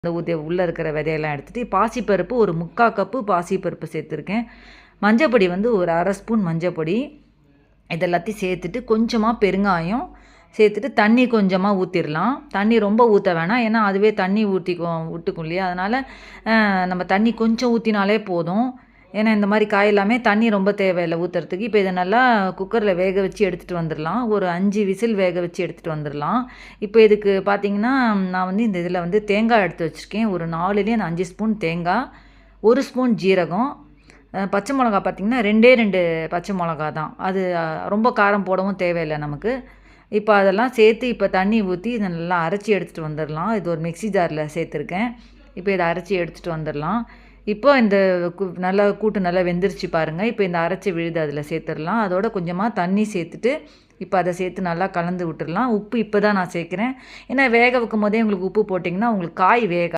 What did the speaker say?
இந்த உள்ளே இருக்கிற விதையெல்லாம் எடுத்துகிட்டு பாசிப்பருப்பு ஒரு 3/4 கப்பு பாசிப்பருப்பு சேர்த்துருக்கேன். மஞ்சப்பொடி வந்து ஒரு 1/2 ஸ்பூன் மஞ்சப்பொடி. இது எல்லாத்தையும் சேர்த்துட்டு கொஞ்சமாக பெருங்காயம் சேர்த்துட்டு தண்ணி கொஞ்சமாக ஊற்றிடலாம். தண்ணி ரொம்ப ஊற்ற வேணாம், ஏன்னா அதுவே தண்ணி விட்டுக்கும் இல்லையா, அதனால் நம்ம தண்ணி கொஞ்சம் ஊற்றினாலே போதும். ஏன்னா இந்த மாதிரி காய் எல்லாமே தண்ணி ரொம்ப தேவையில்லை ஊற்றுறதுக்கு. இப்போ இதை நல்லா குக்கரில் வேக வச்சு எடுத்துகிட்டு வந்துடலாம். ஒரு 5 விசில் வேக வச்சு எடுத்துகிட்டு வந்துடலாம். இப்போ இதுக்கு பார்த்திங்கன்னா நான் வந்து இந்த இதில் வந்து தேங்காய் எடுத்து வச்சுருக்கேன். ஒரு 4லேயே 5 ஸ்பூன் தேங்காய், 1 ஸ்பூன் ஜீரகம், பச்சை மிளகா பார்த்திங்கன்னா 2 பச்சை மிளகா தான். அது ரொம்ப காரம் போடவும் தேவையில்லை நமக்கு. இப்போ அதெல்லாம் சேர்த்து இப்போ தண்ணி ஊற்றி இதை நல்லா அரைச்சி எடுத்துகிட்டு வந்துடலாம். இது ஒரு மிக்ஸி ஜாரில் சேர்த்துருக்கேன். இப்போ இதை அரைச்சி எடுத்துகிட்டு வந்துடலாம். இப்போ இந்த நல்லா கூட்டு நல்லா வெந்துருச்சு பாருங்கள். இப்போ இந்த அரைச்சி விழுது அதில் சேர்த்துடலாம். அதோட கொஞ்சமாக தண்ணி சேர்த்துட்டு இப்போ அதை சேர்த்து நல்லா கலந்து விட்டுடலாம். உப்பு இப்போ தான் நான் சேர்க்குறேன், ஏன்னா வேக வைக்கும் போதே உங்களுக்கு உப்பு போட்டிங்கன்னா உங்களுக்கு காய் வேக